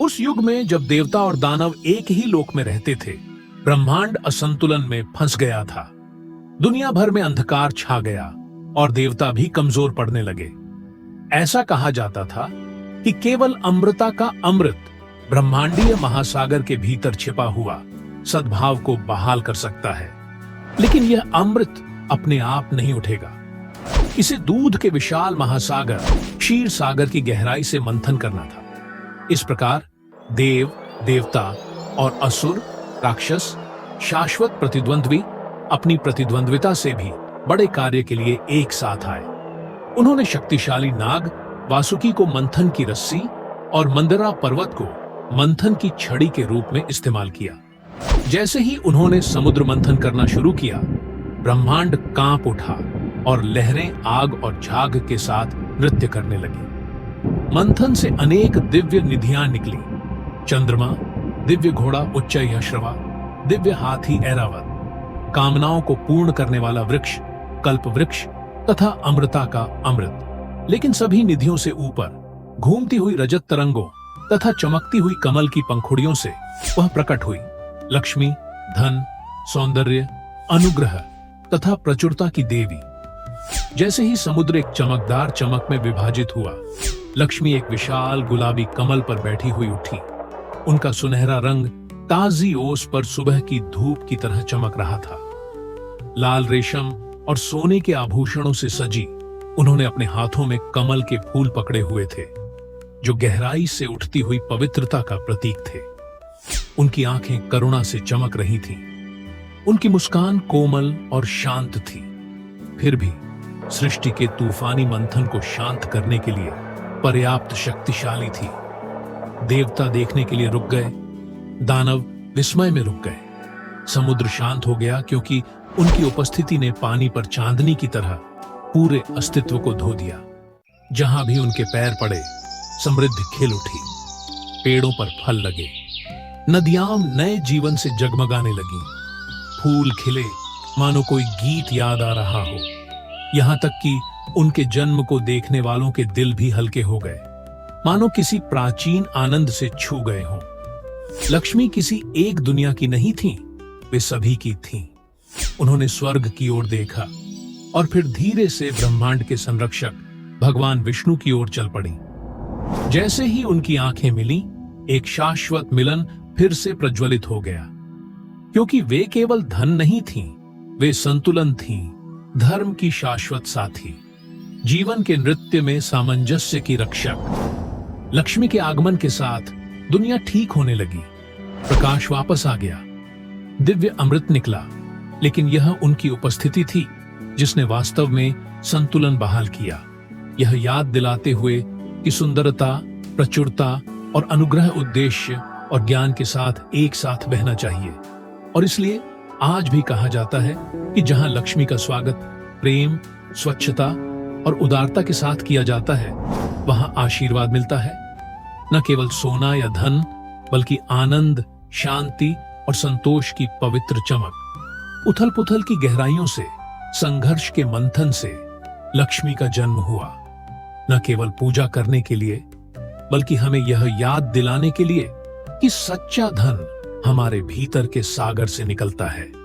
उस युग में जब देवता और दानव एक ही लोक में रहते थे, ब्रह्मांड असंतुलन में फंस गया था। दुनिया भर में अंधकार छा गया और देवता भी कमजोर पड़ने लगे। ऐसा कहा जाता था कि केवल अमृता का अमृत ब्रह्मांडीय महासागर के भीतर छिपा हुआ सद्भाव को बहाल कर सकता है। लेकिन यह अमृत अपने आप नहीं उठेगा। इसे दूध के विशाल महासागर क्षीर सागर की गहराई से मंथन करना था। इस प्रकार देव, देवता और असुर, राक्षस, शाश्वत प्रतिद्वंद्वी अपनी प्रतिद्वंद्विता से भी बड़े कार्य के लिए एक साथ आए। उन्होंने शक्तिशाली नाग वासुकी को मंथन की रस्सी और मंदरा पर्वत को मंथन की छड़ी के रूप में इस्तेमाल किया। जैसे ही उन्होंने समुद्र मंथन करना शुरू किया, ब्रह्मांड कांप उठा और लहरें आग और झाग के साथ नृत्य करने लगी। मंथन से अनेक दिव्य निधियां निकली। चंद्रमा, दिव्य घोड़ा उच्चैःश्रवा, दिव्य हाथी ऐरावत, कामनाओं को पूर्ण करने वाला वृक्ष कल्प वृक्ष तथा अमृता का अमृत। लेकिन सभी निधियों से ऊपर घूमती हुई रजत तरंगों तथा चमकती हुई कमल की पंखुड़ियों से वह प्रकट हुई, लक्ष्मी, धन, सौंदर्य, अनुग्रह तथा प्रचुरता की देवी। जैसे ही समुद्र एक चमकदार चमक में विभाजित हुआ, लक्ष्मी एक विशाल गुलाबी कमल पर बैठी हुई उठी। उनका सुनहरा रंग ताजी ओस पर सुबह की धूप की तरह चमक रहा था। लाल रेशम और सोने के आभूषणों से सजी उन्होंने अपने हाथों में कमल के फूल पकड़े हुए थे, जो गहराई से उठती हुई पवित्रता का प्रतीक थे। उनकी आंखें करुणा से चमक रही थीं। उनकी मुस्कान कोमल और शांत थी। फिर भी सृष्टि के तूफानी मंथन को शांत करने के लिए पर्याप्त शक्तिशाली थी। देवता देखने के लिए रुक गए, दानव विस्मय में रुक गए। समुद्र शांत हो गया क्योंकि उनकी उपस्थिति ने पानी पर चांदनी की तरह पूरे अस्तित्व को धो दिया। जहां भी उनके पैर पड़े, समृद्धि खिल उठी, पेड़ों पर फल लगे, नदियां नए जीवन से जगमगाने लगी, फूल खिले मानो कोई गीत याद आ रहा हो। यहां तक कि उनके जन्म को देखने वालों के दिल भी हल्के हो गए, मानो किसी प्राचीन आनंद से छू गए हों। लक्ष्मी किसी एक दुनिया की नहीं थीं, वे सभी की थीं। उन्होंने स्वर्ग की ओर देखा और फिर धीरे से ब्रह्मांड के संरक्षक भगवान विष्णु की ओर चल पड़ी। जैसे ही उनकी आंखें मिली, एक शाश्वत मिलन फिर से प्रज्वलित हो गया। क्योंकि वे केवल धन नहीं थीं, वे संतुलन थीं, धर्म की शाश्वत साथी, जीवन के नृत्य में सामंजस्य की रक्षक। लक्ष्मी के आगमन के साथ दुनिया ठीक होने लगी। प्रकाश वापस आ गया, दिव्य अमृत निकला। लेकिन यह उनकी उपस्थिति थी जिसने वास्तव में संतुलन बहाल किया। यह याद दिलाते हुए कि सुंदरता, प्रचुरता और अनुग्रह उद्देश्य और ज्ञान के साथ एक साथ बहना चाहिए। और इसलिए आज भी कहा जाता है कि जहां लक्ष्मी का स्वागत प्रेम, स्वच्छता और उदारता के साथ किया जाता है, वहां आशीर्वाद मिलता है। न केवल सोना या धन, बल्कि आनंद, शांति और संतोष की पवित्र चमक। उथल पुथल की गहराइयों से, संघर्ष के मंथन से लक्ष्मी का जन्म हुआ। न केवल पूजा करने के लिए, बल्कि हमें यह याद दिलाने के लिए कि सच्चा धन हमारे भीतर के सागर से निकलता है।